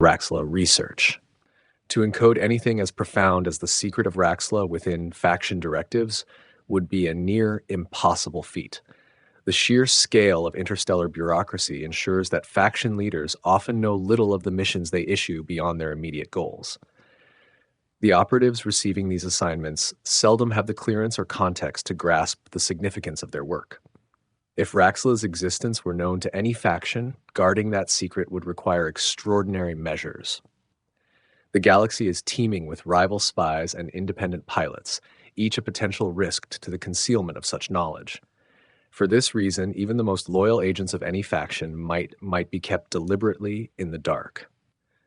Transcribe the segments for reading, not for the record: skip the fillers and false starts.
RAXXLA research. To encode anything as profound as the secret of RAXXLA within faction directives would be a near impossible feat. The sheer scale of interstellar bureaucracy ensures that faction leaders often know little of the missions they issue beyond their immediate goals. The operatives receiving these assignments seldom have the clearance or context to grasp the significance of their work. If RAXXLA's existence were known to any faction, guarding that secret would require extraordinary measures. The galaxy is teeming with rival spies and independent pilots, each a potential risk to the concealment of such knowledge. For this reason, even the most loyal agents of any faction might be kept deliberately in the dark.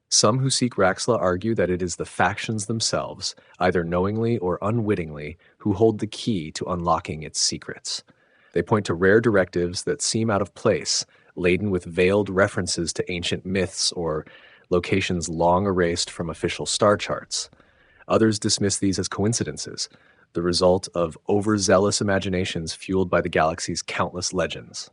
Some who seek RAXXLA argue that it is the factions themselves, either knowingly or unwittingly, who hold the key to unlocking its secrets. They point to rare directives that seem out of place, laden with veiled references to ancient myths or locations long erased from official star charts. Others dismiss these as coincidences, the result of overzealous imaginations fueled by the galaxy's countless legends.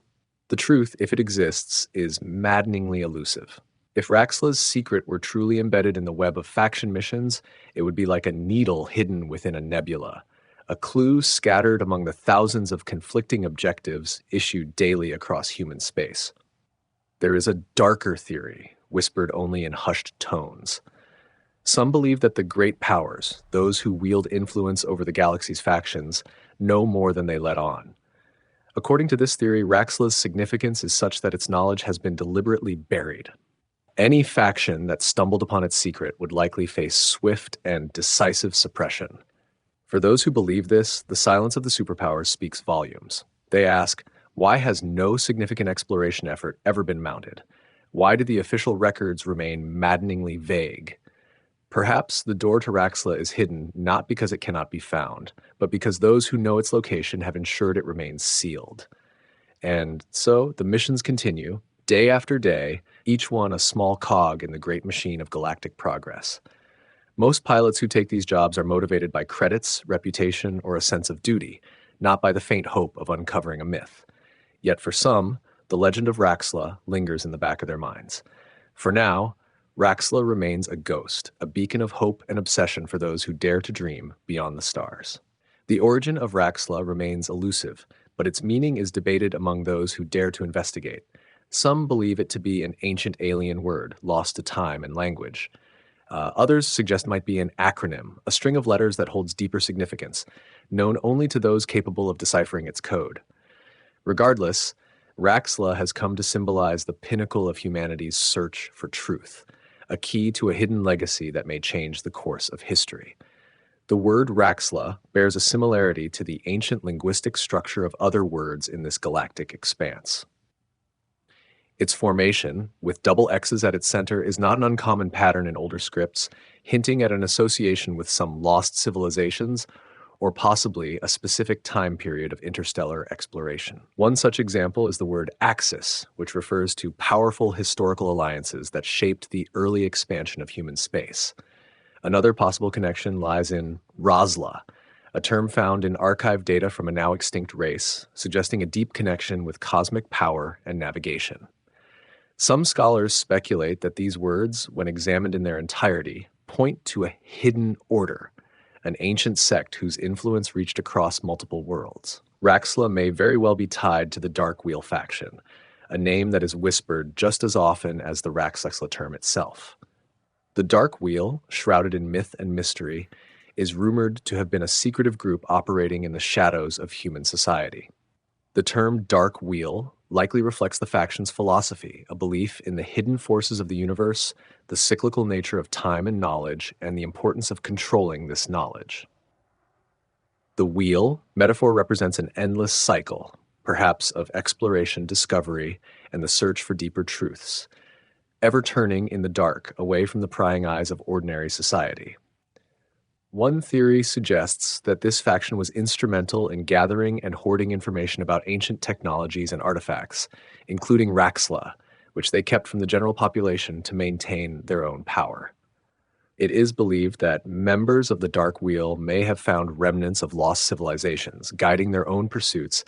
The truth, if it exists, is maddeningly elusive. If RAXXLA's secret were truly embedded in the web of faction missions, it would be like a needle hidden within a nebula, a clue scattered among the thousands of conflicting objectives issued daily across human space. There is a darker theory, whispered only in hushed tones. Some believe that the great powers, those who wield influence over the galaxy's factions, know more than they let on. According to this theory, RAXXLA's significance is such that its knowledge has been deliberately buried. Any faction that stumbled upon its secret would likely face swift and decisive suppression. For those who believe this, the silence of the superpowers speaks volumes. They ask, why has no significant exploration effort ever been mounted? Why do the official records remain maddeningly vague? Perhaps the door to RAXXLA is hidden not because it cannot be found, but because those who know its location have ensured it remains sealed. And so the missions continue, day after day, each one a small cog in the great machine of galactic progress. Most pilots who take these jobs are motivated by credits, reputation, or a sense of duty, not by the faint hope of uncovering a myth. Yet for some, the legend of RAXXLA lingers in the back of their minds. For now, RAXXLA remains a ghost, a beacon of hope and obsession for those who dare to dream beyond the stars. The origin of RAXXLA remains elusive, but its meaning is debated among those who dare to investigate. Some believe it to be an ancient alien word, lost to time and language. Others suggest it might be an acronym, a string of letters that holds deeper significance, known only to those capable of deciphering its code. Regardless, RAXXLA has come to symbolize the pinnacle of humanity's search for truth, a key to a hidden legacy that may change the course of history. The word RAXXLA bears a similarity to the ancient linguistic structure of other words in this galactic expanse. Its formation, with double X's at its center, is not an uncommon pattern in older scripts, hinting at an association with some lost civilizations or possibly a specific time period of interstellar exploration. One such example is the word axis, which refers to powerful historical alliances that shaped the early expansion of human space. Another possible connection lies in RAXXLA, a term found in archived data from a now extinct race, suggesting a deep connection with cosmic power and navigation. Some scholars speculate that these words, when examined in their entirety, point to a hidden order, an ancient sect whose influence reached across multiple worlds. RAXXLA may very well be tied to the Dark Wheel faction, a name that is whispered just as often as the RAXXLA term itself. The Dark Wheel, shrouded in myth and mystery, is rumored to have been a secretive group operating in the shadows of human society. The term Dark Wheel likely reflects the faction's philosophy, a belief in the hidden forces of the universe, the cyclical nature of time and knowledge, and the importance of controlling this knowledge. The wheel metaphor represents an endless cycle, perhaps of exploration, discovery, and the search for deeper truths, ever turning in the dark away from the prying eyes of ordinary society. One theory suggests that this faction was instrumental in gathering and hoarding information about ancient technologies and artifacts, including RAXXLA, which they kept from the general population to maintain their own power. It is believed that members of the Dark Wheel may have found remnants of lost civilizations, guiding their own pursuits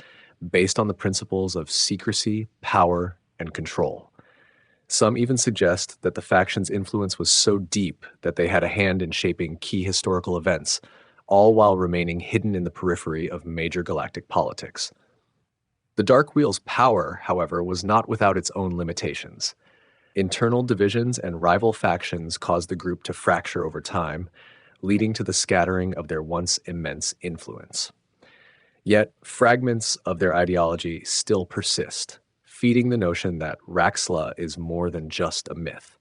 based on the principles of secrecy, power, and control. Some even suggest that the faction's influence was so deep that they had a hand in shaping key historical events, all while remaining hidden in the periphery of major galactic politics. The Dark Wheel's power, however, was not without its own limitations. Internal divisions and rival factions caused the group to fracture over time, leading to the scattering of their once immense influence. Yet, fragments of their ideology still persist, feeding the notion that RAXXLA is more than just a myth.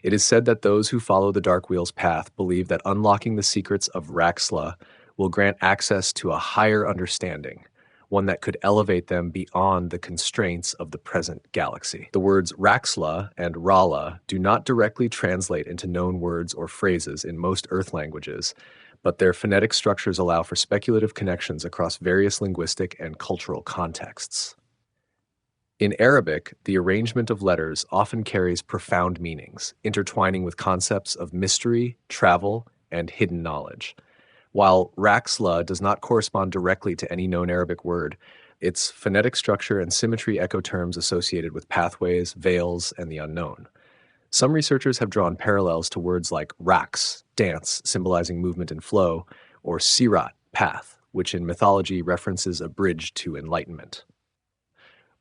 It is said that those who follow the Dark Wheel's path believe that unlocking the secrets of RAXXLA will grant access to a higher understanding, one that could elevate them beyond the constraints of the present galaxy. The words RAXXLA and RALA do not directly translate into known words or phrases in most Earth languages, but their phonetic structures allow for speculative connections across various linguistic and cultural contexts. In Arabic, the arrangement of letters often carries profound meanings, intertwining with concepts of mystery, travel, and hidden knowledge. While RAXXLA does not correspond directly to any known Arabic word, its phonetic structure and symmetry echo terms associated with pathways, veils, and the unknown. Some researchers have drawn parallels to words like Rax, dance, symbolizing movement and flow, or Sirat, path, which in mythology references a bridge to enlightenment.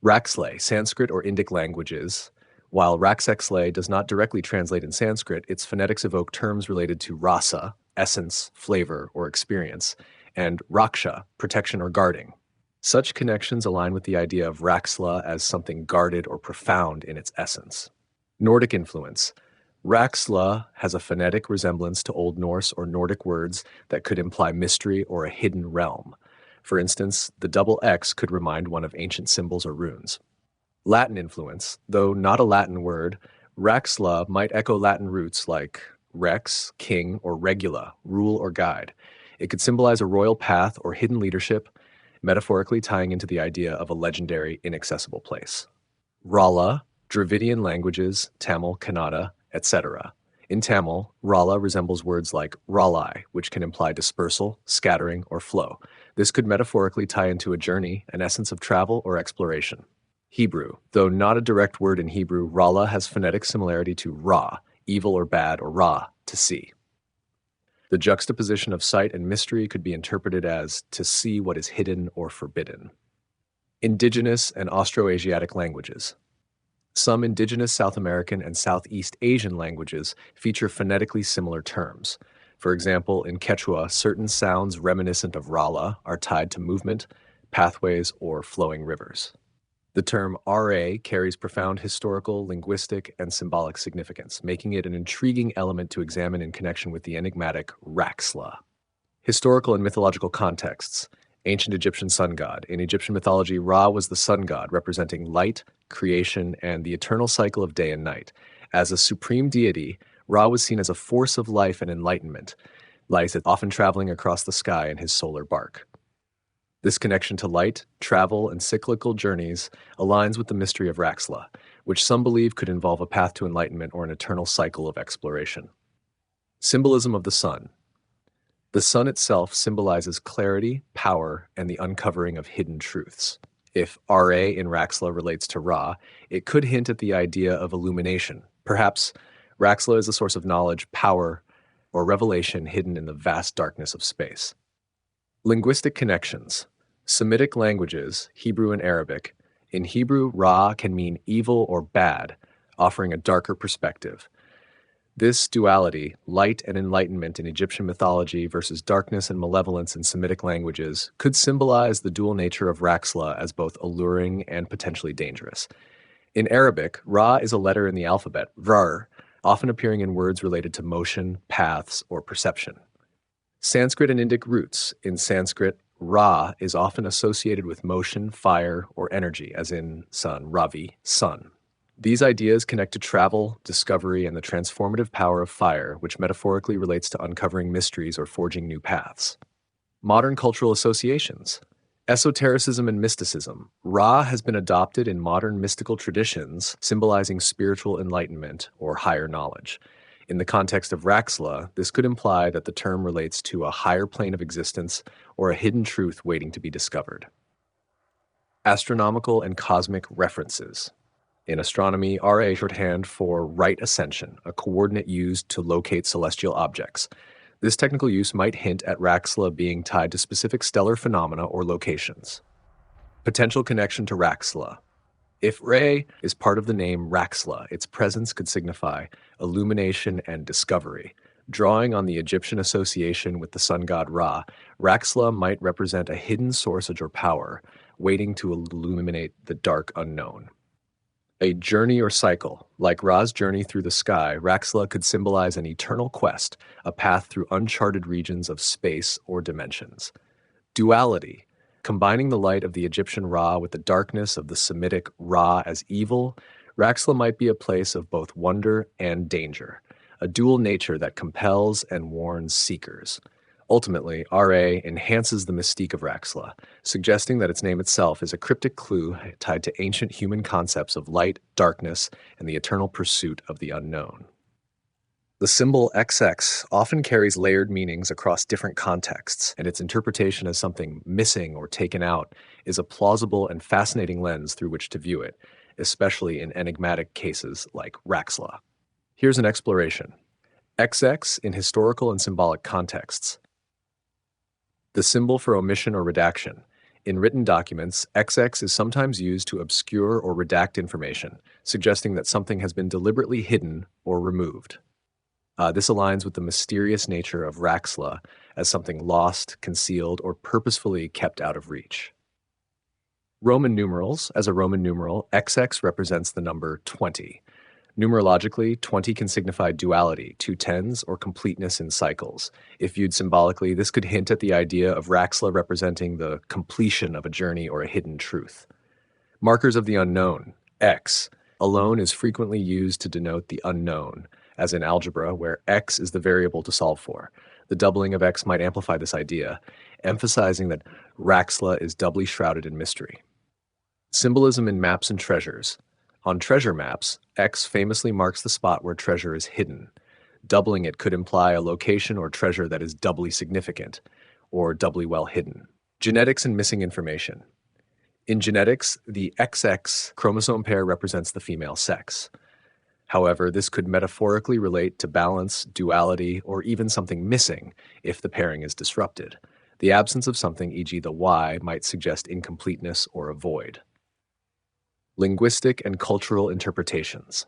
RAXXLA, Sanskrit or Indic languages. While RAXXLA does not directly translate in Sanskrit, its phonetics evoke terms related to rasa, essence, flavor, or experience, and Raksha, protection or guarding. Such connections align with the idea of RAXXLA as something guarded or profound in its essence. Nordic influence. RAXXLA has a phonetic resemblance to Old Norse or Nordic words that could imply mystery or a hidden realm. For instance, the double X could remind one of ancient symbols or runes. Latin influence. Though not a Latin word, RAXXLA might echo Latin roots like rex, king, or regula, rule or guide. It could symbolize a royal path or hidden leadership, metaphorically tying into the idea of a legendary, inaccessible place. Rala, Dravidian languages, Tamil, Kannada, etc. In Tamil, Rala resembles words like ralai, which can imply dispersal, scattering, or flow. This could metaphorically tie into a journey, an essence of travel or exploration. Hebrew. Though not a direct word in Hebrew, Rala has phonetic similarity to Ra, evil or bad, or Ra, to see. The juxtaposition of sight and mystery could be interpreted as to see what is hidden or forbidden. Indigenous and Austroasiatic languages. Some indigenous South American and Southeast Asian languages feature phonetically similar terms. For example, in Quechua, certain sounds reminiscent of Rala are tied to movement, pathways, or flowing rivers. The term RA carries profound historical, linguistic, and symbolic significance, making it an intriguing element to examine in connection with the enigmatic RAXXLA. Historical and mythological contexts. Ancient Egyptian sun god. In Egyptian mythology, Ra was the sun god, representing light, creation, and the eternal cycle of day and night. As a supreme deity, Ra was seen as a force of life and enlightenment, light often traveling across the sky in his solar bark. This connection to light, travel, and cyclical journeys aligns with the mystery of RAXXLA, which some believe could involve a path to enlightenment or an eternal cycle of exploration. Symbolism of the sun. The sun itself symbolizes clarity, power, and the uncovering of hidden truths. If Ra in RAXXLA relates to Ra, it could hint at the idea of illumination. Perhaps RAXXLA is a source of knowledge, power, or revelation hidden in the vast darkness of space. Linguistic connections. Semitic languages, Hebrew and Arabic. In Hebrew, Ra can mean evil or bad, offering a darker perspective. This duality, light and enlightenment in Egyptian mythology versus darkness and malevolence in Semitic languages, could symbolize the dual nature of RAXXLA as both alluring and potentially dangerous. In Arabic, Ra is a letter in the alphabet, Vrar, often appearing in words related to motion, paths, or perception. Sanskrit and Indic roots. In Sanskrit, Ra is often associated with motion, fire, or energy, as in sun, Ravi, sun. These ideas connect to travel, discovery, and the transformative power of fire, which metaphorically relates to uncovering mysteries or forging new paths. Modern cultural associations. Esotericism and mysticism. Ra has been adopted in modern mystical traditions, symbolizing spiritual enlightenment or higher knowledge. In the context of RAXXLA, this could imply that the term relates to a higher plane of existence or a hidden truth waiting to be discovered. Astronomical and cosmic references. In astronomy, Ra shorthand for right ascension, a coordinate used to locate celestial objects. This technical use might hint at RAXXLA being tied to specific stellar phenomena or locations. Potential connection to RAXXLA. If Re is part of the name RAXXLA, its presence could signify illumination and discovery. Drawing on the Egyptian association with the sun god Ra, RAXXLA might represent a hidden source or power, waiting to illuminate the dark unknown. A journey or cycle. Like Ra's journey through the sky, RAXXLA could symbolize an eternal quest, a path through uncharted regions of space or dimensions. Duality. Combining the light of the Egyptian Ra with the darkness of the Semitic Ra as evil, RAXXLA might be a place of both wonder and danger, a dual nature that compels and warns seekers. Ultimately, RA enhances the mystique of RAXXLA, suggesting that its name itself is a cryptic clue tied to ancient human concepts of light, darkness, and the eternal pursuit of the unknown. The symbol XX often carries layered meanings across different contexts, and its interpretation as something missing or taken out is a plausible and fascinating lens through which to view it, especially in enigmatic cases like RAXXLA. Here's an exploration. XX in historical and symbolic contexts. The symbol for omission or redaction. In written documents, XX is sometimes used to obscure or redact information, suggesting that something has been deliberately hidden or removed. This aligns with the mysterious nature of RAXXLA as something lost, concealed, or purposefully kept out of reach. Roman numerals. As a Roman numeral, XX represents the number 20. Numerologically, 20 can signify duality, two tens, or completeness in cycles. If viewed symbolically, this could hint at the idea of RAXXLA representing the completion of a journey or a hidden truth. Markers of the unknown. X alone is frequently used to denote the unknown, as in algebra, where x is the variable to solve for. The doubling of x might amplify this idea, emphasizing that RAXXLA is doubly shrouded in mystery. Symbolism in maps and treasures. On treasure maps, X famously marks the spot where treasure is hidden. Doubling it could imply a location or treasure that is doubly significant, or doubly well hidden. Genetics and missing information. In genetics, the XX chromosome pair represents the female sex. However, this could metaphorically relate to balance, duality, or even something missing if the pairing is disrupted. The absence of something, e.g. the Y, might suggest incompleteness or a void. Linguistic and cultural interpretations.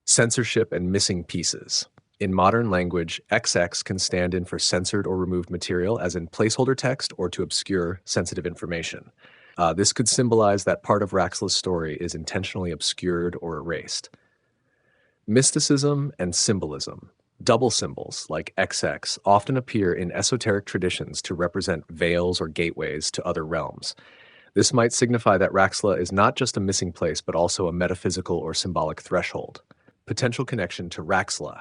Censorship and missing pieces. In modern language, XX can stand in for censored or removed material, as in placeholder text, or to obscure sensitive information. This could symbolize that part of RAXXLA's story is intentionally obscured or erased. Mysticism and symbolism. Double symbols, like XX, often appear in esoteric traditions to represent veils or gateways to other realms. This might signify that RAXXLA is not just a missing place, but also a metaphysical or symbolic threshold. Potential connection to RAXXLA.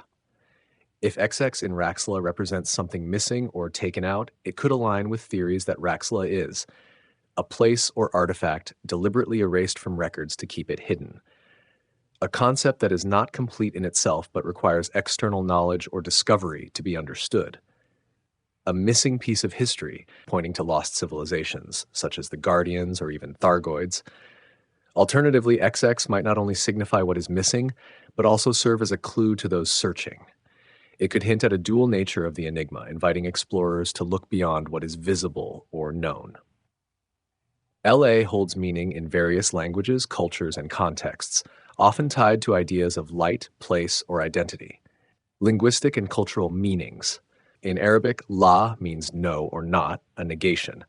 If XX in RAXXLA represents something missing or taken out, it could align with theories that RAXXLA is a place or artifact deliberately erased from records to keep it hidden. A concept that is not complete in itself but requires external knowledge or discovery to be understood. A missing piece of history, pointing to lost civilizations, such as the Guardians or even Thargoids. Alternatively, XX might not only signify what is missing, but also serve as a clue to those searching. It could hint at a dual nature of the enigma, inviting explorers to look beyond what is visible or known. LA holds meaning in various languages, cultures, and contexts, often tied to ideas of light, place, or identity. Linguistic and cultural meanings. In Arabic, la means no or not, a negation.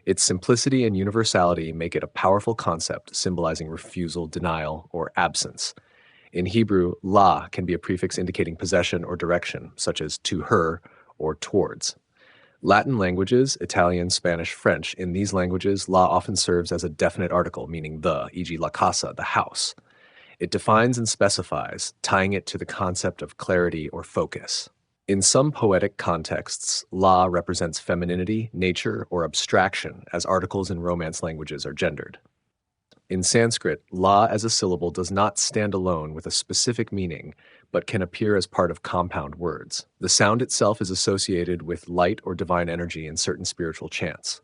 Its simplicity and universality make it a powerful concept symbolizing refusal, denial, or absence. In Hebrew, la can be a prefix indicating possession or direction, such as to her or towards. Latin languages, Italian, Spanish, French, in these languages, la often serves as a definite article, meaning the, e.g. la casa, the house. It defines and specifies, tying it to the concept of clarity or focus. In some poetic contexts, la represents femininity, nature, or abstraction, as articles in Romance languages are gendered. In Sanskrit, la as a syllable does not stand alone with a specific meaning, but can appear as part of compound words. The sound itself is associated with light or divine energy in certain spiritual chants.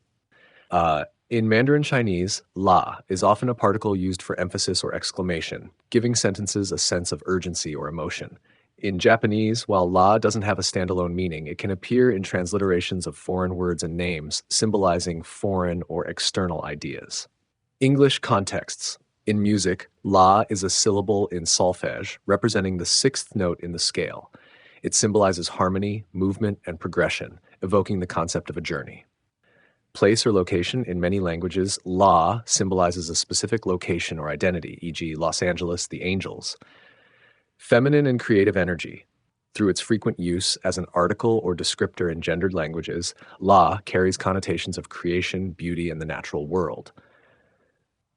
In Mandarin Chinese, la is often a particle used for emphasis or exclamation, giving sentences a sense of urgency or emotion. In Japanese, while la doesn't have a standalone meaning, it can appear in transliterations of foreign words and names, symbolizing foreign or external ideas. English contexts. In music, la is a syllable in solfege, representing the sixth note in the scale. It symbolizes harmony, movement, and progression, evoking the concept of a journey. Place or location. In many languages, la symbolizes a specific location or identity, e.g., Los Angeles, the Angels. Feminine and creative energy. Through its frequent use as an article or descriptor in gendered languages, la carries connotations of creation, beauty, and the natural world.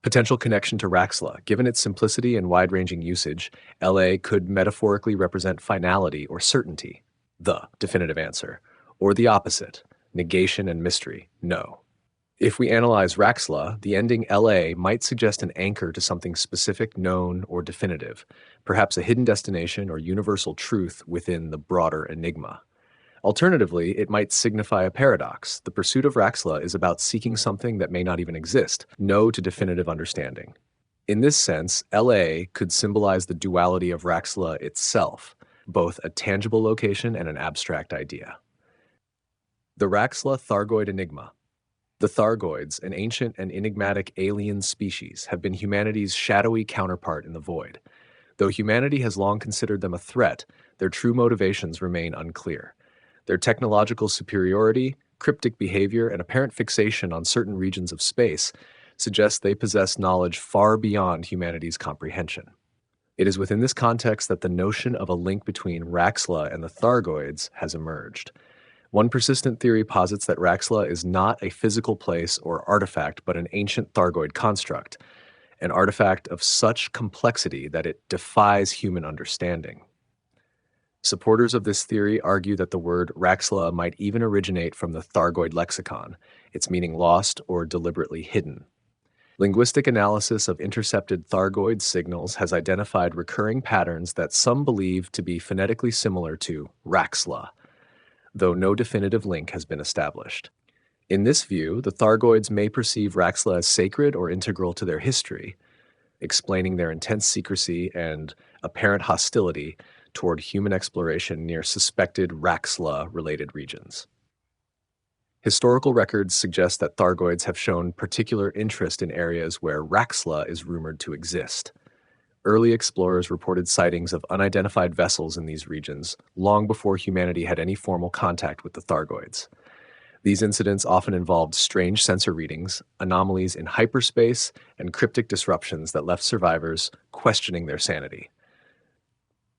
Potential connection to RAXXLA. Given its simplicity and wide-ranging usage, LA could metaphorically represent finality or certainty, the definitive answer, or the opposite, negation and mystery, no. If we analyze RAXXLA, the ending LA might suggest an anchor to something specific, known, or definitive, perhaps a hidden destination or universal truth within the broader enigma. Alternatively, it might signify a paradox. The pursuit of RAXXLA is about seeking something that may not even exist, no to definitive understanding. In this sense, LA could symbolize the duality of RAXXLA itself, both a tangible location and an abstract idea. The RAXXLA Thargoid Enigma. The Thargoids, an ancient and enigmatic alien species, have been humanity's shadowy counterpart in the void. Though humanity has long considered them a threat, their true motivations remain unclear. Their technological superiority, cryptic behavior, and apparent fixation on certain regions of space suggest they possess knowledge far beyond humanity's comprehension. It is within this context that the notion of a link between RAXXLA and the Thargoids has emerged. One persistent theory posits that RAXXLA is not a physical place or artifact, but an ancient Thargoid construct, an artifact of such complexity that it defies human understanding. Supporters of this theory argue that the word RAXXLA might even originate from the Thargoid lexicon, its meaning lost or deliberately hidden. Linguistic analysis of intercepted Thargoid signals has identified recurring patterns that some believe to be phonetically similar to RAXXLA, though no definitive link has been established. In this view, the Thargoids may perceive RAXXLA as sacred or integral to their history, explaining their intense secrecy and apparent hostility toward human exploration near suspected RAXXLA-related regions. Historical records suggest that Thargoids have shown particular interest in areas where RAXXLA is rumored to exist. Early explorers reported sightings of unidentified vessels in these regions long before humanity had any formal contact with the Thargoids. These incidents often involved strange sensor readings, anomalies in hyperspace, and cryptic disruptions that left survivors questioning their sanity.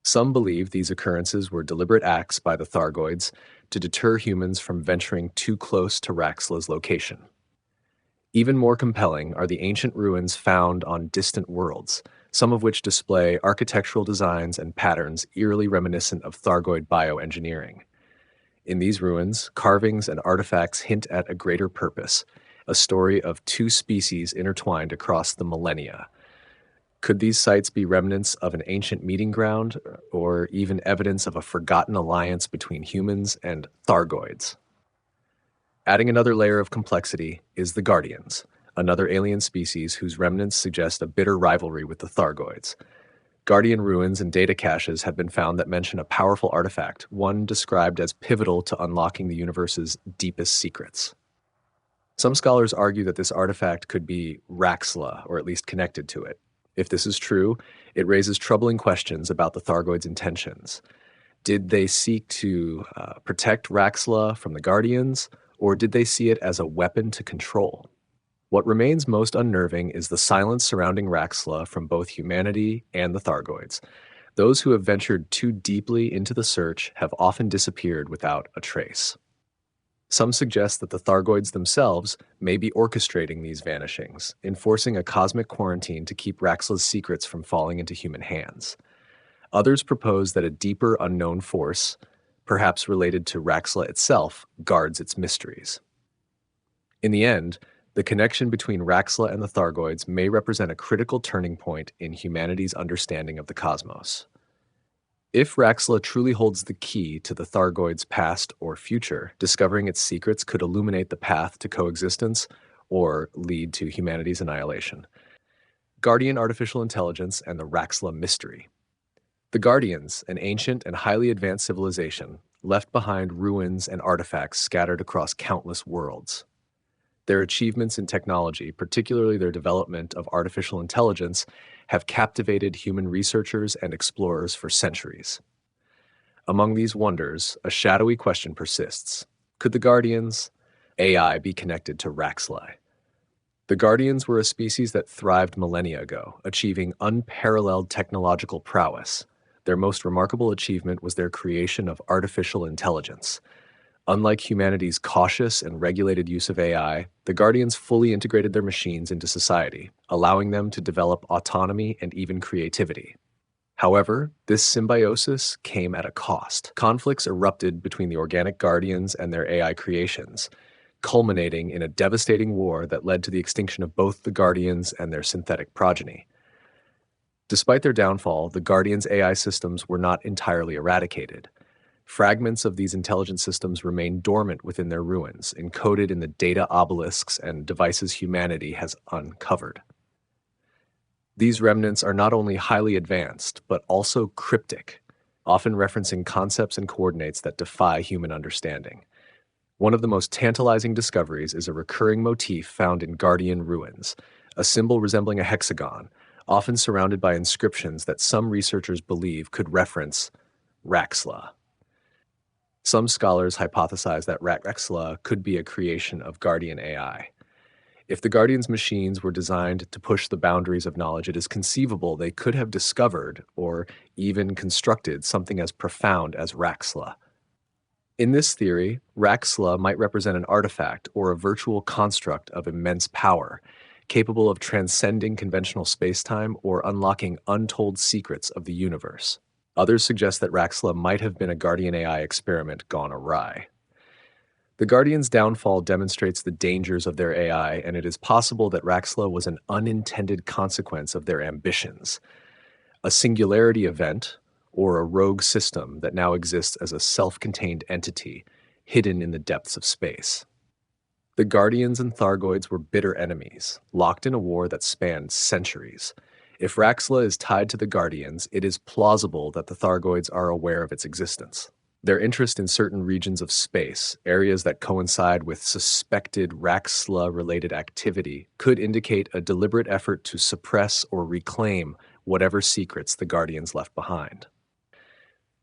Some believe these occurrences were deliberate acts by the Thargoids to deter humans from venturing too close to RAXXLA's location. Even more compelling are the ancient ruins found on distant worlds, some of which display architectural designs and patterns eerily reminiscent of Thargoid bioengineering. In these ruins, carvings and artifacts hint at a greater purpose, a story of two species intertwined across the millennia. Could these sites be remnants of an ancient meeting ground, or even evidence of a forgotten alliance between humans and Thargoids? Adding another layer of complexity is the Guardians, another alien species whose remnants suggest a bitter rivalry with the Thargoids. Guardian ruins and data caches have been found that mention a powerful artifact, one described as pivotal to unlocking the universe's deepest secrets. Some scholars argue that this artifact could be RAXXLA, or at least connected to it. If this is true, it raises troubling questions about the Thargoids' intentions. Did they seek to protect RAXXLA from the Guardians, or did they see it as a weapon to control? What remains most unnerving is the silence surrounding RAXXLA from both humanity and the Thargoids. Those who have ventured too deeply into the search have often disappeared without a trace. Some suggest that the Thargoids themselves may be orchestrating these vanishings, enforcing a cosmic quarantine to keep RAXXLA's secrets from falling into human hands. Others propose that a deeper unknown force, perhaps related to RAXXLA itself, guards its mysteries. In the end, the connection between RAXXLA and the Thargoids may represent a critical turning point in humanity's understanding of the cosmos. If RAXXLA truly holds the key to the Thargoids' past or future, discovering its secrets could illuminate the path to coexistence or lead to humanity's annihilation. Guardian Artificial Intelligence and the RAXXLA Mystery. The Guardians, an ancient and highly advanced civilization, left behind ruins and artifacts scattered across countless worlds. Their achievements in technology, particularly their development of artificial intelligence, have captivated human researchers and explorers for centuries. Among these wonders, a shadowy question persists. Could the Guardians' AI be connected to RAXXLA? The Guardians were a species that thrived millennia ago, achieving unparalleled technological prowess. Their most remarkable achievement was their creation of artificial intelligence. Unlike humanity's cautious and regulated use of AI, the Guardians fully integrated their machines into society, allowing them to develop autonomy and even creativity. However, this symbiosis came at a cost. Conflicts erupted between the organic Guardians and their AI creations, culminating in a devastating war that led to the extinction of both the Guardians and their synthetic progeny. Despite their downfall, the Guardians' AI systems were not entirely eradicated. Fragments of these intelligent systems remain dormant within their ruins, encoded in the data obelisks and devices humanity has uncovered. These remnants are not only highly advanced, but also cryptic, often referencing concepts and coordinates that defy human understanding. One of the most tantalizing discoveries is a recurring motif found in Guardian ruins, a symbol resembling a hexagon, often surrounded by inscriptions that some researchers believe could reference RAXXLA. Some scholars hypothesize that RAXXLA could be a creation of Guardian AI. If the Guardians' machines were designed to push the boundaries of knowledge, it is conceivable they could have discovered or even constructed something as profound as RAXXLA. In this theory, RAXXLA might represent an artifact or a virtual construct of immense power, capable of transcending conventional spacetime or unlocking untold secrets of the universe. Others suggest that RAXXLA might have been a Guardian AI experiment gone awry. The Guardians' downfall demonstrates the dangers of their AI, and it is possible that RAXXLA was an unintended consequence of their ambitions, a singularity event, or a rogue system that now exists as a self-contained entity, hidden in the depths of space. The Guardians and Thargoids were bitter enemies, locked in a war that spanned centuries. If RAXXLA is tied to the Guardians, it is plausible that the Thargoids are aware of its existence. Their interest in certain regions of space, areas that coincide with suspected RAXXLA-related activity, could indicate a deliberate effort to suppress or reclaim whatever secrets the Guardians left behind.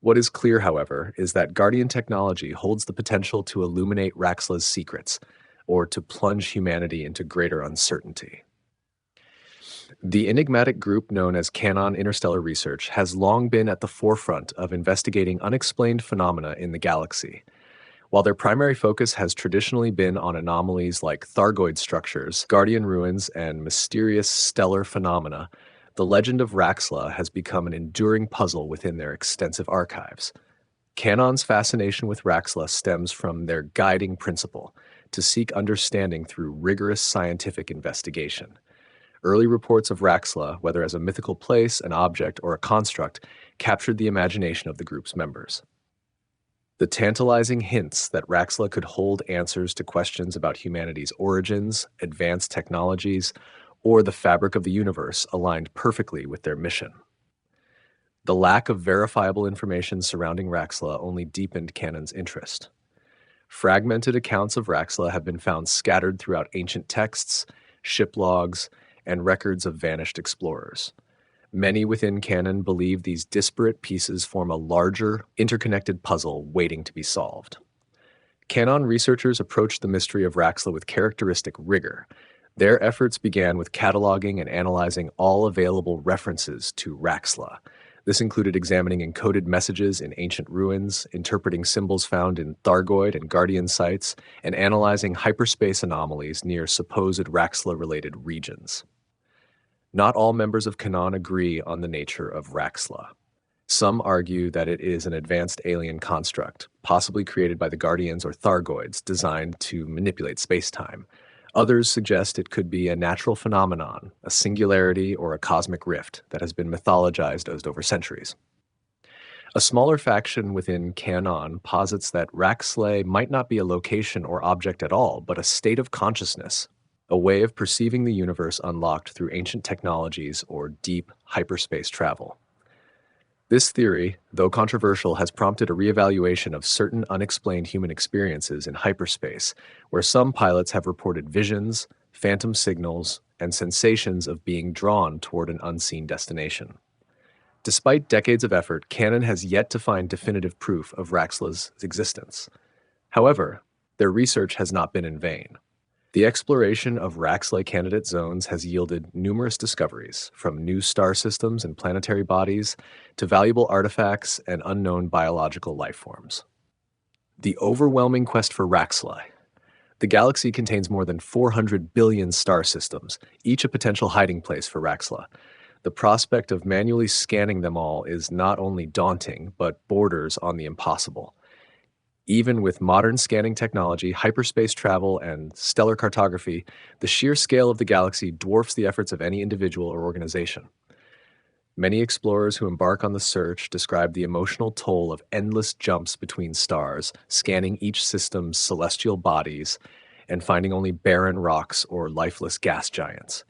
What is clear, however, is that Guardian technology holds the potential to illuminate RAXXLA's secrets, or to plunge humanity into greater uncertainty. The enigmatic group known as Canon Interstellar Research has long been at the forefront of investigating unexplained phenomena in the galaxy. While their primary focus has traditionally been on anomalies like Thargoid structures, Guardian ruins, and mysterious stellar phenomena, the legend of RAXXLA has become an enduring puzzle within their extensive archives. Canon's fascination with RAXXLA stems from their guiding principle, to seek understanding through rigorous scientific investigation. Early reports of RAXXLA, whether as a mythical place, an object, or a construct, captured the imagination of the group's members. The tantalizing hints that RAXXLA could hold answers to questions about humanity's origins, advanced technologies, or the fabric of the universe aligned perfectly with their mission. The lack of verifiable information surrounding RAXXLA only deepened Canon's interest. Fragmented accounts of RAXXLA have been found scattered throughout ancient texts, ship logs, and records of vanished explorers. Many within Canon believe these disparate pieces form a larger, interconnected puzzle waiting to be solved. Canon researchers approached the mystery of RAXXLA with characteristic rigor. Their efforts began with cataloging and analyzing all available references to RAXXLA. This included examining encoded messages in ancient ruins, interpreting symbols found in Thargoid and Guardian sites, and analyzing hyperspace anomalies near supposed RAXXLA-related regions. Not all members of Canon agree on the nature of RAXXLA. Some argue that it is an advanced alien construct, possibly created by the Guardians or Thargoids, designed to manipulate spacetime. Others suggest it could be a natural phenomenon, a singularity or a cosmic rift that has been mythologized over centuries. A smaller faction within Canon posits that RAXXLA might not be a location or object at all, but a state of consciousness. a way of perceiving the universe unlocked through ancient technologies or deep hyperspace travel. This theory, though controversial, has prompted a reevaluation of certain unexplained human experiences in hyperspace, where some pilots have reported visions, phantom signals, and sensations of being drawn toward an unseen destination. Despite decades of effort, Canon has yet to find definitive proof of RAXXLA's existence. However, their research has not been in vain. The exploration of RAXXLA candidate zones has yielded numerous discoveries, from new star systems and planetary bodies to valuable artifacts and unknown biological life forms. The overwhelming quest for RAXXLA. The galaxy contains more than 400 billion star systems, each a potential hiding place for RAXXLA. The prospect of manually scanning them all is not only daunting, but borders on the impossible. Even with modern scanning technology, hyperspace travel, and stellar cartography, the sheer scale of the galaxy dwarfs the efforts of any individual or organization. Many explorers who embark on the search describe the emotional toll of endless jumps between stars, scanning each system's celestial bodies, and finding only barren rocks or lifeless gas giants.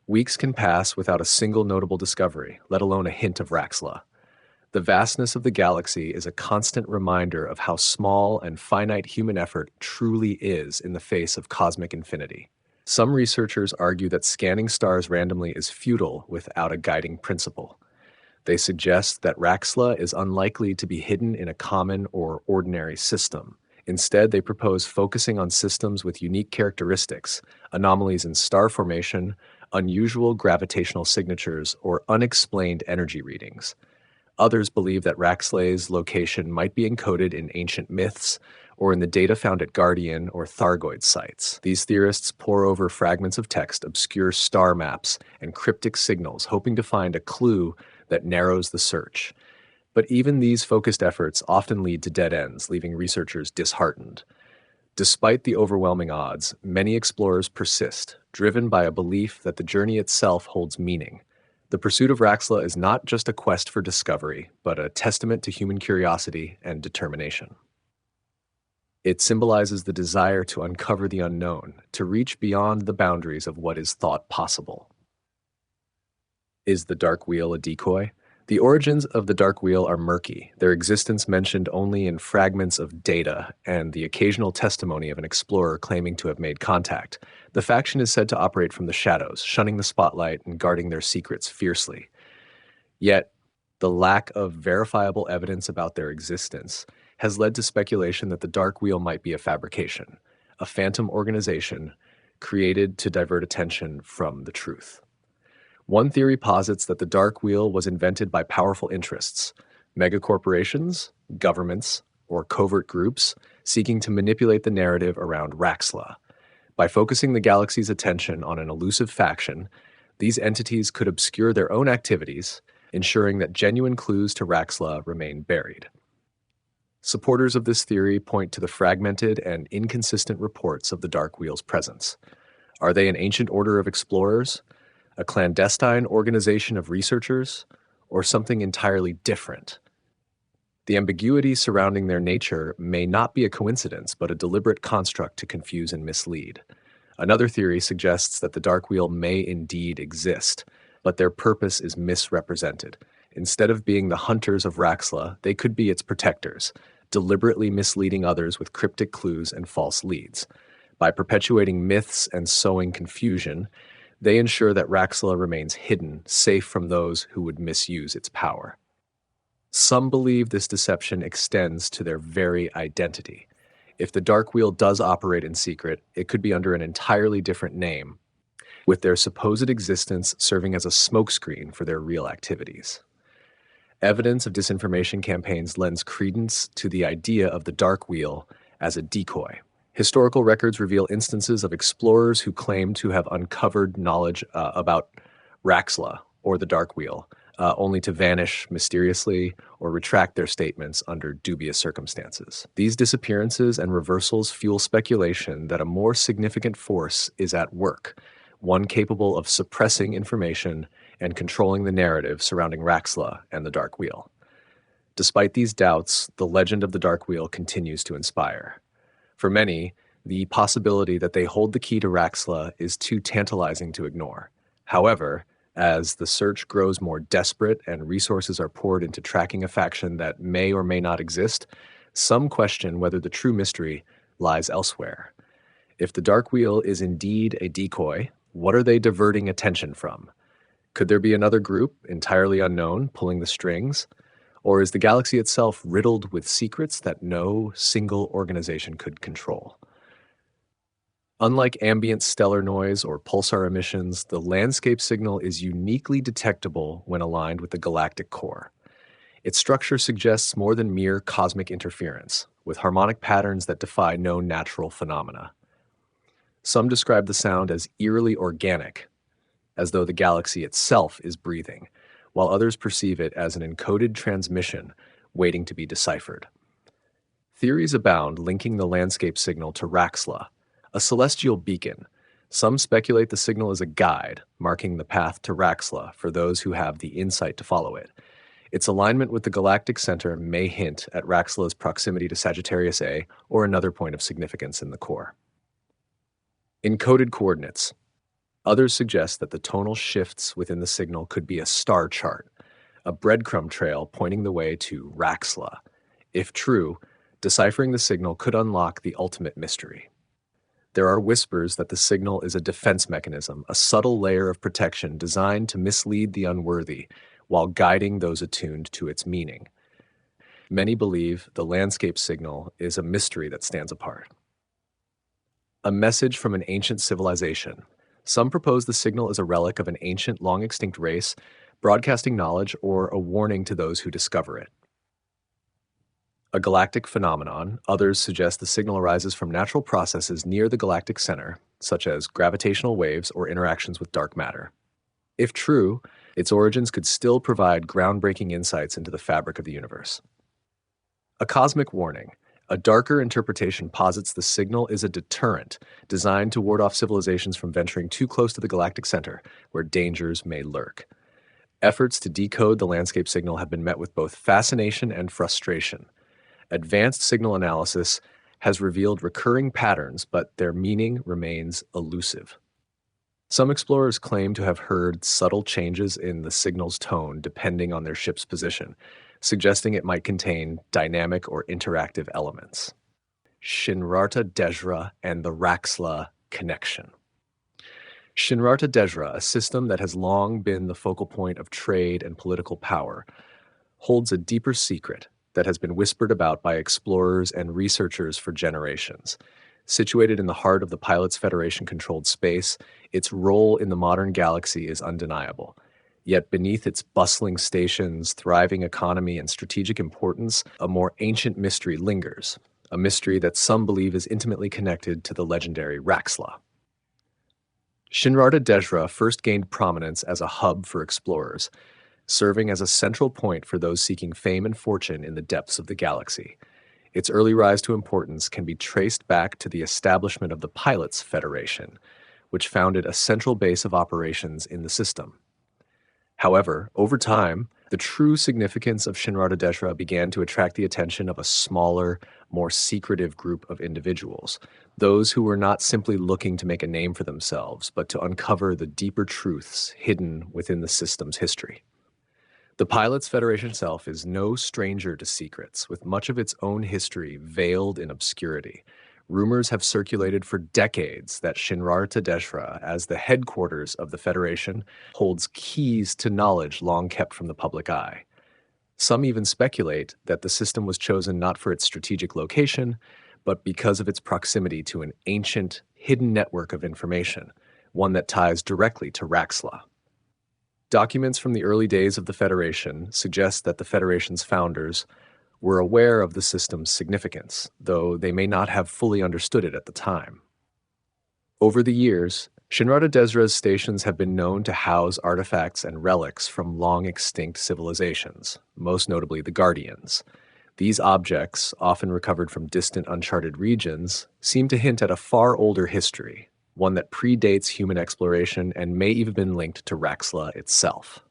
Weeks can pass without a single notable discovery, let alone a hint of RAXXLA. The vastness of the galaxy is a constant reminder of how small and finite human effort truly is in the face of cosmic infinity. Some researchers argue that scanning stars randomly is futile without a guiding principle. They suggest that RAXXLA is unlikely to be hidden in a common or ordinary system. Instead, they propose focusing on systems with unique characteristics, anomalies in star formation, unusual gravitational signatures, or unexplained energy readings. Others believe that RAXXLA's location might be encoded in ancient myths or in the data found at Guardian or Thargoid sites. These theorists pore over fragments of text, obscure star maps, and cryptic signals, hoping to find a clue that narrows the search. But even these focused efforts often lead to dead ends, leaving researchers disheartened. Despite the overwhelming odds, many explorers persist, driven by a belief that the journey itself holds meaning. The pursuit of RAXXLA is not just a quest for discovery, but a testament to human curiosity and determination. It symbolizes the desire to uncover the unknown, to reach beyond the boundaries of what is thought possible. Is the Dark Wheel a decoy? The origins of the Dark Wheel are murky, their existence mentioned only in fragments of data and the occasional testimony of an explorer claiming to have made contact. The faction is said to operate from the shadows, shunning the spotlight and guarding their secrets fiercely. Yet, the lack of verifiable evidence about their existence has led to speculation that the Dark Wheel might be a fabrication, a phantom organization created to divert attention from the truth. One theory posits that the Dark Wheel was invented by powerful interests, megacorporations, governments, or covert groups seeking to manipulate the narrative around RAXXLA. By focusing the galaxy's attention on an elusive faction, these entities could obscure their own activities, ensuring that genuine clues to RAXXLA remain buried. Supporters of this theory point to the fragmented and inconsistent reports of the Dark Wheel's presence. Are they an ancient order of explorers, a clandestine organization of researchers, or something entirely different? The ambiguity surrounding their nature may not be a coincidence, but a deliberate construct to confuse and mislead. Another theory suggests that the Dark Wheel may indeed exist, but their purpose is misrepresented. Instead of being the hunters of RAXXLA, they could be its protectors, deliberately misleading others with cryptic clues and false leads. By perpetuating myths and sowing confusion, they ensure that RAXXLA remains hidden, safe from those who would misuse its power. Some believe this deception extends to their very identity. If the Dark Wheel does operate in secret, it could be under an entirely different name, with their supposed existence serving as a smokescreen for their real activities. Evidence of disinformation campaigns lends credence to the idea of the Dark Wheel as a decoy. Historical records reveal instances of explorers who claim to have uncovered knowledge about RAXXLA or the Dark Wheel, only to vanish mysteriously or retract their statements under dubious circumstances. These disappearances and reversals fuel speculation that a more significant force is at work, one capable of suppressing information and controlling the narrative surrounding RAXXLA and the Dark Wheel. Despite these doubts, the legend of the Dark Wheel continues to inspire. For many, The possibility that they hold the key to RAXXLA is too tantalizing to ignore. However, as the search grows more desperate and resources are poured into tracking a faction that may or may not exist, some question whether the true mystery lies elsewhere. If the Dark Wheel is indeed a decoy, what are they diverting attention from? Could there be another group, entirely unknown, pulling the strings? Or is the galaxy itself riddled with secrets that no single organization could control? Unlike ambient stellar noise or pulsar emissions, the landscape signal is uniquely detectable when aligned with the galactic core. Its structure suggests more than mere cosmic interference, with harmonic patterns that defy known natural phenomena. Some describe the sound as eerily organic, as though the galaxy itself is breathing, while others perceive it as an encoded transmission waiting to be deciphered. Theories abound linking the landscape signal to RAXXLA, a celestial beacon. Some speculate the signal is a guide, marking the path to RAXXLA for those who have the insight to follow it. Its alignment with the galactic center may hint at RAXXLA's proximity to Sagittarius A or another point of significance in the core. Encoded coordinates. Others suggest that the tonal shifts within the signal could be a star chart, a breadcrumb trail pointing the way to RAXXLA. If true, deciphering the signal could unlock the ultimate mystery. There are whispers that the signal is a defense mechanism, a subtle layer of protection designed to mislead the unworthy while guiding those attuned to its meaning. Many believe the landscape signal is a mystery that stands apart. A message from an ancient civilization. Some propose the signal is a relic of an ancient, long-extinct race, broadcasting knowledge or a warning to those who discover it. A galactic phenomenon. Others suggest the signal arises from natural processes near the galactic center, such as gravitational waves or interactions with dark matter. If true, its origins could still provide groundbreaking insights into the fabric of the universe. A cosmic warning. A darker interpretation posits the signal is a deterrent designed to ward off civilizations from venturing too close to the galactic center, where dangers may lurk. Efforts to decode the landscape signal have been met with both fascination and frustration. Advanced signal analysis has revealed recurring patterns, but their meaning remains elusive. Some explorers claim to have heard subtle changes in the signal's tone depending on their ship's position, suggesting it might contain dynamic or interactive elements. Shinrarta Dezhra and the RAXXLA connection. Shinrarta Dezhra, a system that has long been the focal point of trade and political power, holds a deeper secret that has been whispered about by explorers and researchers for generations. Situated in the heart of the Pilots Federation-controlled space, its role in the modern galaxy is undeniable. Yet beneath its bustling stations, thriving economy, and strategic importance, a more ancient mystery lingers, a mystery that some believe is intimately connected to the legendary RAXXLA. Shinrarta Dezhra first gained prominence as a hub for explorers, serving as a central point for those seeking fame and fortune in the depths of the galaxy. Its early rise to importance can be traced back to the establishment of the Pilots Federation, which founded a central base of operations in the system. However, over time, the true significance of Shinrarta Dezhra began to attract the attention of a smaller, more secretive group of individuals, those who were not simply looking to make a name for themselves, but to uncover the deeper truths hidden within the system's history. The Pilots Federation itself is no stranger to secrets, with much of its own history veiled in obscurity. Rumors have circulated for decades that Shinrarta Dezhra, as the headquarters of the Federation, holds keys to knowledge long kept from the public eye. Some even speculate that the system was chosen not for its strategic location, but because of its proximity to an ancient, hidden network of information, one that ties directly to RAXXLA. Documents from the early days of the Federation suggest that the Federation's founders were aware of the system's significance, though they may not have fully understood it at the time. Over the years, Shinrarta Dezhra's stations have been known to house artifacts and relics from long-extinct civilizations, most notably the Guardians. These objects, often recovered from distant uncharted regions, seem to hint at a far older history, one that predates human exploration and may even have been linked to RAXXLA itself.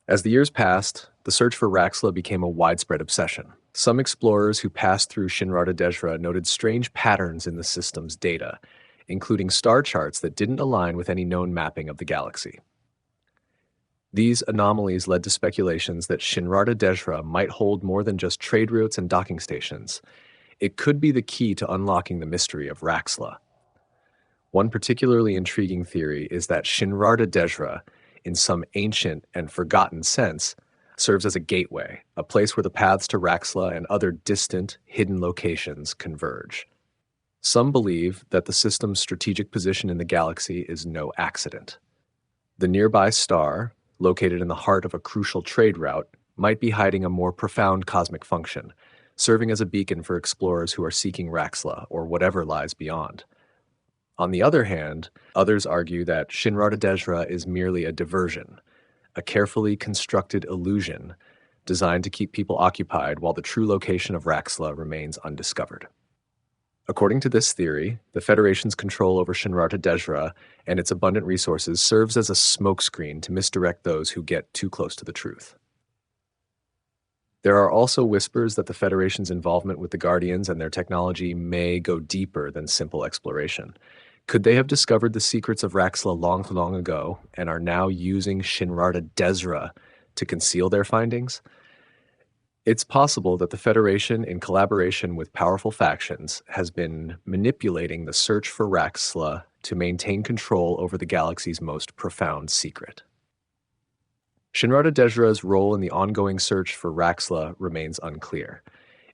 As the years passed, the search for RAXXLA became a widespread obsession. Some explorers who passed through Shinrarta Dezhra noted strange patterns in the system's data, including star charts that didn't align with any known mapping of the galaxy. These anomalies led to speculations that Shinrarta Dezhra might hold more than just trade routes and docking stations. It could be the key to unlocking the mystery of RAXXLA. One particularly intriguing theory is that Shinrarta Dezhra, in some ancient and forgotten sense, serves as a gateway, a place where the paths to RAXXLA and other distant, hidden locations converge. Some believe that the system's strategic position in the galaxy is no accident. The nearby star, located in the heart of a crucial trade route, might be hiding a more profound cosmic function, serving as a beacon for explorers who are seeking RAXXLA or whatever lies beyond. On the other hand, others argue that Shinrarta Dezhra is merely a diversion, a carefully constructed illusion designed to keep people occupied while the true location of RAXXLA remains undiscovered. According to this theory, the Federation's control over Shinrarta Dezhra and its abundant resources serves as a smokescreen to misdirect those who get too close to the truth. There are also whispers that the Federation's involvement with the Guardians and their technology may go deeper than simple exploration. Could they have discovered the secrets of RAXXLA long ago and are now using Shinrarta Dezhra to conceal their findings? It's possible that the Federation, in collaboration with powerful factions, has been manipulating the search for RAXXLA to maintain control over the galaxy's most profound secret. Shinrarta Dezhra's role in the ongoing search for RAXXLA remains unclear.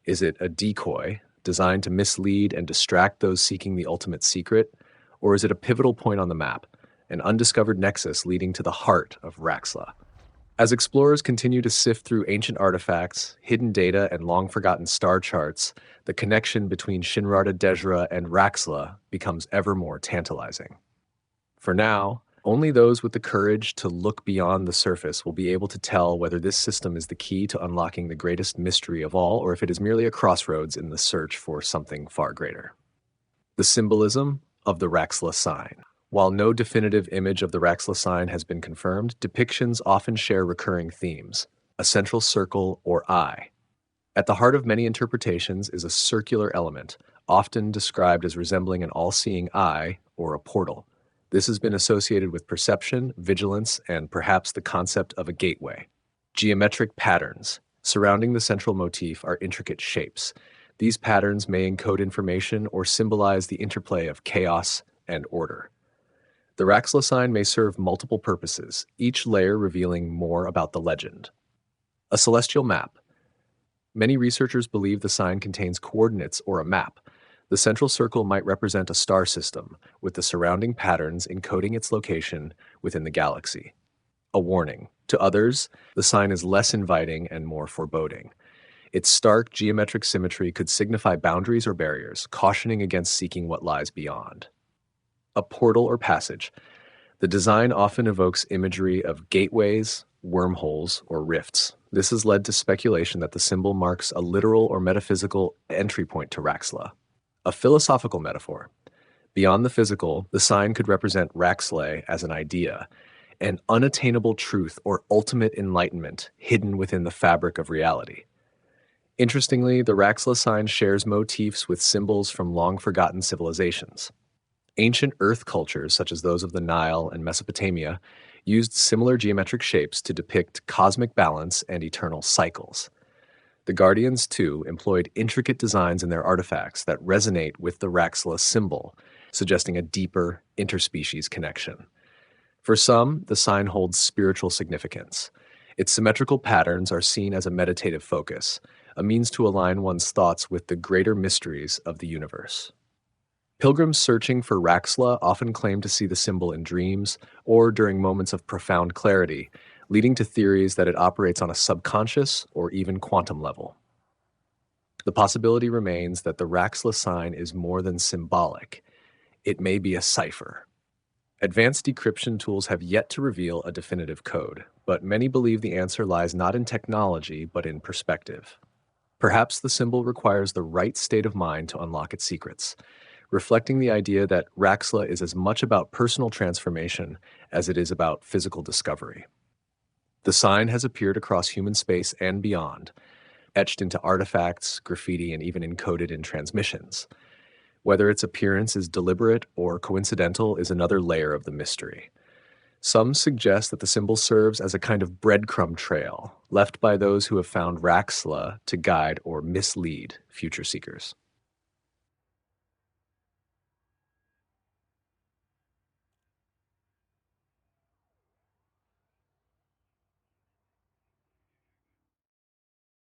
Is it a decoy designed to mislead and distract those seeking the ultimate secret? Or is it a pivotal point on the map, an undiscovered nexus leading to the heart of RAXXLA? As explorers continue to sift through ancient artifacts, hidden data, and long-forgotten star charts, the connection between Shinrarta Dezhra and RAXXLA becomes ever more tantalizing. For now, only those with the courage to look beyond the surface will be able to tell whether this system is the key to unlocking the greatest mystery of all, or if it is merely a crossroads in the search for something far greater. The symbolism of the RAXXLA sign. While no definitive image of the RAXXLA sign has been confirmed, depictions often share recurring themes: a central circle or eye. At the heart of many interpretations is a circular element, often described as resembling an all-seeing eye or a portal. This has been associated with perception, vigilance, and perhaps the concept of a gateway. Geometric patterns surrounding the central motif are intricate shapes. These patterns may encode information or symbolize the interplay of chaos and order. The RAXXLA sign may serve multiple purposes, each layer revealing more about the legend. A celestial map. Many researchers believe the sign contains coordinates or a map. The central circle might represent a star system, with the surrounding patterns encoding its location within the galaxy. A warning. To others, the sign is less inviting and more foreboding. Its stark geometric symmetry could signify boundaries or barriers, cautioning against seeking what lies beyond. A portal or passage. The design often evokes imagery of gateways, wormholes, or rifts. This has led to speculation that the symbol marks a literal or metaphysical entry point to RAXXLA. A philosophical metaphor. Beyond the physical, the sign could represent RAXXLA as an idea, an unattainable truth or ultimate enlightenment hidden within the fabric of reality. Interestingly, the RAXXLA sign shares motifs with symbols from long-forgotten civilizations. Ancient Earth cultures, such as those of the Nile and Mesopotamia, used similar geometric shapes to depict cosmic balance and eternal cycles. The Guardians, too, employed intricate designs in their artifacts that resonate with the RAXXLA symbol, suggesting a deeper interspecies connection. For some, the sign holds spiritual significance. Its symmetrical patterns are seen as a meditative focus, a means to align one's thoughts with the greater mysteries of the universe. Pilgrims searching for RAXXLA often claim to see the symbol in dreams or during moments of profound clarity, leading to theories that it operates on a subconscious or even quantum level. The possibility remains that the RAXXLA sign is more than symbolic. It may be a cipher. Advanced decryption tools have yet to reveal a definitive code, but many believe the answer lies not in technology but in perspective. Perhaps the symbol requires the right state of mind to unlock its secrets, reflecting the idea that RAXXLA is as much about personal transformation as it is about physical discovery. The sign has appeared across human space and beyond, etched into artifacts, graffiti, and even encoded in transmissions. Whether its appearance is deliberate or coincidental is another layer of the mystery. Some suggest that the symbol serves as a kind of breadcrumb trail left by those who have found RAXXLA to guide or mislead future seekers.